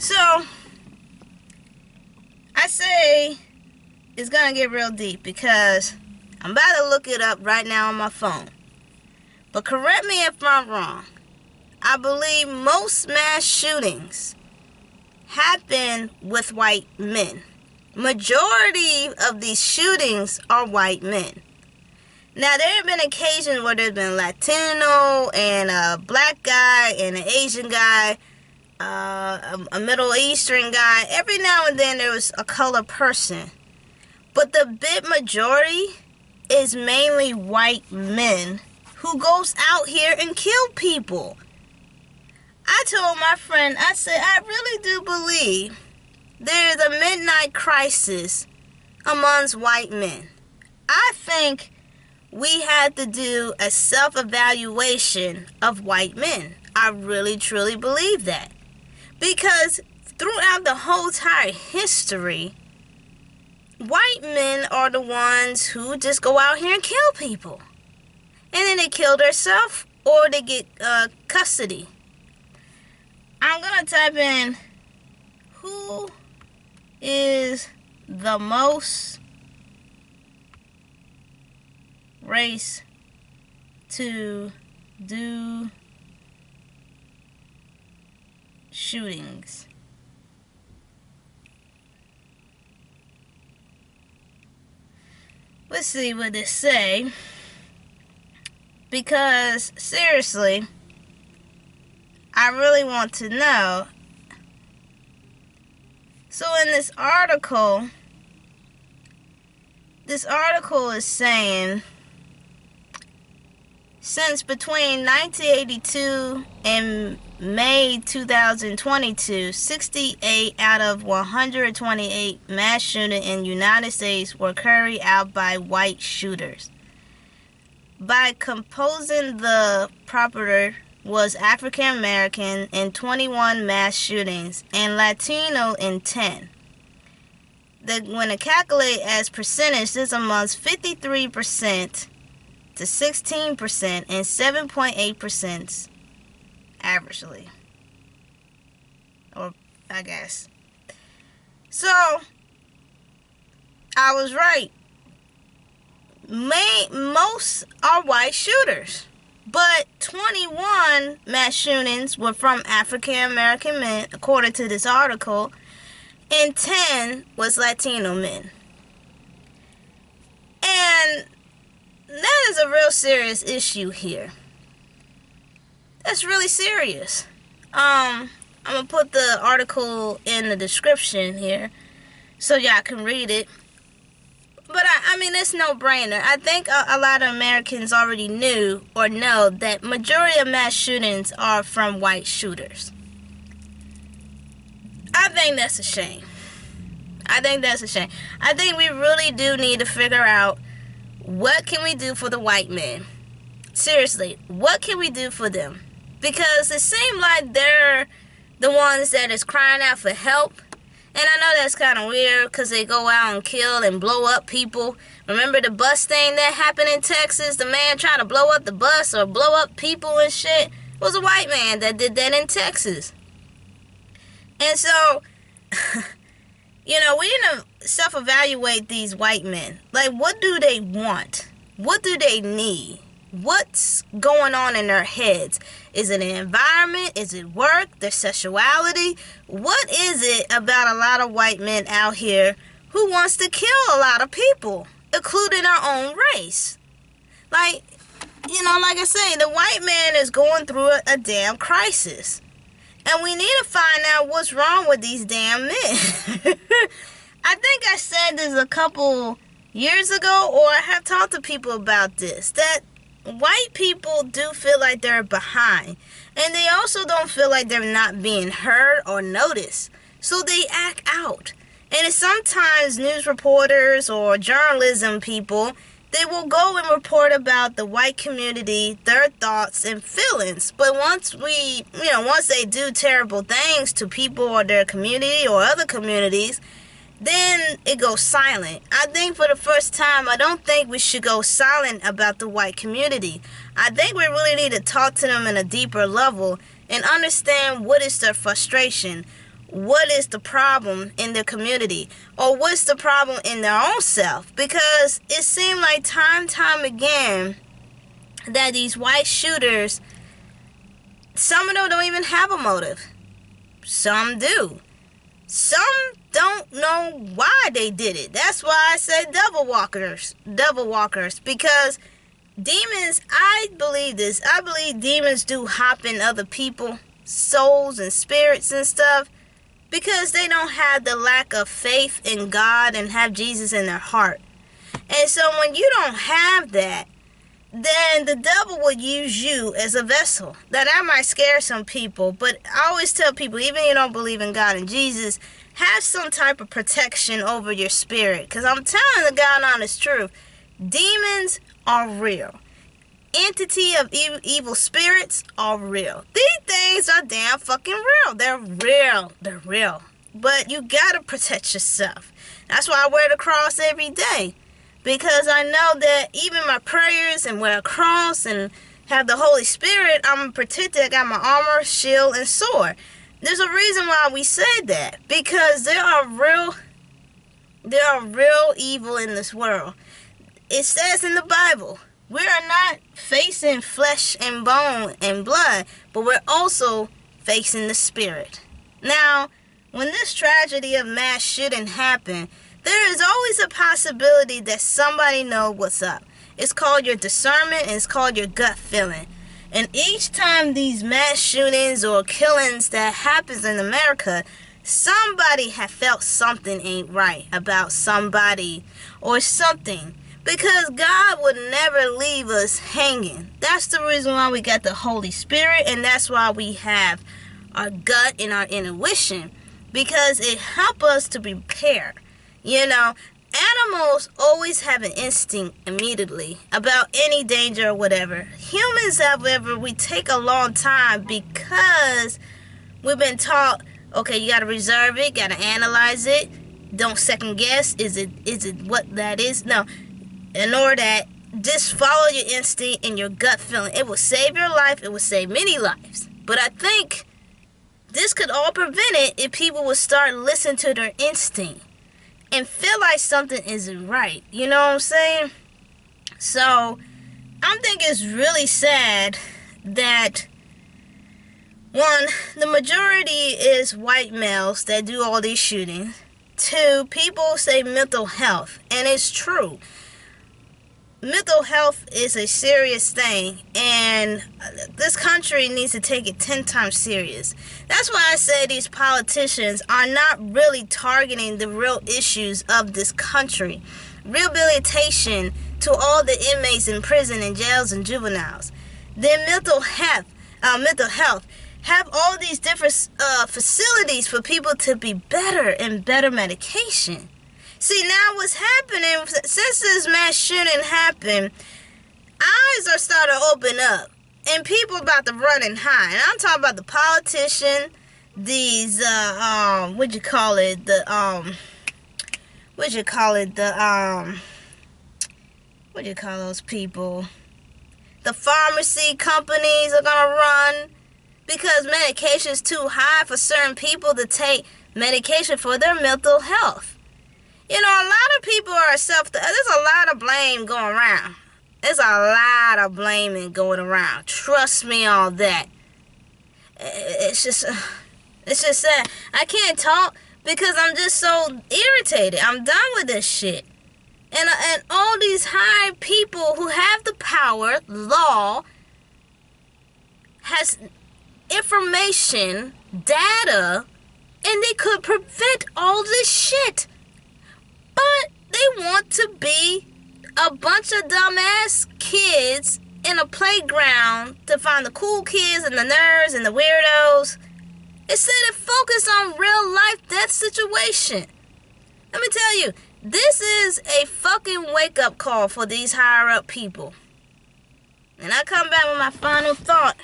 So, I say it's gonna get real deep because I'm about to look it up right now on my phone. But correct me if I'm wrong. I believe most mass shootings happen with white men. Majority of these shootings are white men. Now, there have been occasions where there's been Latino and a black guy and an Asian guy, a Middle Eastern guy. Every now and then there was a colored person. But the big majority is mainly white men who goes out here and kill people. I told my friend, I said, I really do believe there is a midnight crisis amongst white men. I think we had to do a self-evaluation of white men. I really, truly believe that. Because throughout the whole entire history, white men are the ones who just go out here and kill people. And then they kill themselves or they get custody. I'm going to type in who is the most race to do shootings. Let's see what they say. Because, seriously, I really want to know. So in this article is saying, since between 1982 and May 2022, 68 out of 128 mass shootings in the United States were carried out by white shooters. By composing the property was African American in 21 mass shootings and Latino in 10. When it calculated as percentage, this amounts 53% to 16% and 7.8% averagely. Or I guess. So I was right. Most are white shooters, but 21 mass shootings were from African American men, according to this article, and 10 was Latino men. And that is a real serious issue here. That's really serious. I'm gonna put the article in the description here so y'all can read it. But I mean, it's no brainer. I think a lot of Americans already knew or know that majority of mass shootings are from white shooters. I think that's a shame. I think we really do need to figure out what can we do for the white men. Seriously, what can we do for them? Because it seems like they're the ones that is crying out for help. And I know that's kind of weird because they go out and kill and blow up people. Remember the bus thing that happened in Texas? The man trying to blow up the bus or blow up people and shit. It was a white man that did that in Texas. And so, we need to self-evaluate these white men. Like, what do they want? What do they need? What's going on in their heads? Is it an environment? Is it work? Their sexuality? What is it about a lot of white men out here who wants to kill a lot of people, including our own race? Like I say, the white man is going through a damn crisis. And we need to find out what's wrong with these damn men. I think I said this a couple years ago, or I have talked to people about this, that white people do feel like they're behind. And they also don't feel like they're not being heard or noticed. So they act out. And sometimes news reporters or journalism people, they will go and report about the white community, their thoughts and feelings. But once they do terrible things to people or their community or other communities, then it goes silent. I think for the first time, I don't think we should go silent about the white community. I think we really need to talk to them in a deeper level and understand what is their frustration. what is the problem in their community, or what's the problem in their own self. Because it seemed like time again that these white shooters, some of them don't even have a motive. Some do. Some don't know why they did it. That's why I say devil walkers, because demons, I believe this. I believe demons do hop in other people, souls and spirits and stuff, because they don't have the lack of faith in God and have Jesus in their heart. And so when you don't have that, then the devil will use you as a vessel. That might scare some people, but I always tell people, even if you don't believe in God and Jesus, have some type of protection over your spirit. Because I'm telling the God honest truth, demons are real. Entity of evil spirits are real. These things are damn fucking real. They're real. But you gotta protect yourself. That's why I wear the cross every day. Because I know that even my prayers and wear a cross and have the Holy Spirit, I'm protected. I got my armor, shield, and sword. There's a reason why we say that. Because there are real evil in this world. It says in the Bible, we are not facing flesh and bone and blood, but we're also facing the spirit. Now, when this tragedy of mass shooting happened, there is always a possibility that somebody knows what's up. It's called your discernment, and it's called your gut feeling. And each time these mass shootings or killings that happens in America, somebody has felt something ain't right about somebody or something. Because God would never leave us hanging. That's the reason why we got the Holy Spirit, and that's why we have our gut and our intuition. Because it helps us to be prepared. You know, animals always have an instinct immediately about any danger or whatever. Humans, however, we take a long time because we've been taught, okay, you got to reserve it, got to analyze it. Don't second guess. Is it what that is? No. In order that, just follow your instinct and your gut feeling. It will save your life. It will save many lives. But I think this could all prevent it if people would start listening to their instinct and feel like something isn't right. You know what I'm saying? So, I think it's really sad that, one, the majority is white males that do all these shootings. Two, people say mental health, and it's true. Mental health is a serious thing, and this country needs to take it 10 times serious. That's why I say these politicians are not really targeting the real issues of this country. Rehabilitation to all the inmates in prison and jails and juveniles. Their mental health, have all these different facilities for people to be better and better medication. See, now what's happening, since this mass shooting happened, eyes are starting to open up. And people about to run and hide. And I'm talking about the politician, these, what you call those people? The pharmacy companies are going to run because medication's too high for certain people to take medication for their mental health. You know, a lot of people are there's a lot of blame going around. There's a lot of blaming going around. Trust me on that. It's just sad. I can't talk because I'm just so irritated. I'm done with this shit. And all these high people who have the power, law, has information, data, and they could prevent all this shit. But they want to be a bunch of dumbass kids in a playground to find the cool kids and the nerds and the weirdos instead of focus on real life death situation. Let me tell you, this is a fucking wake-up call for these higher-up people. And I come back with my final thought.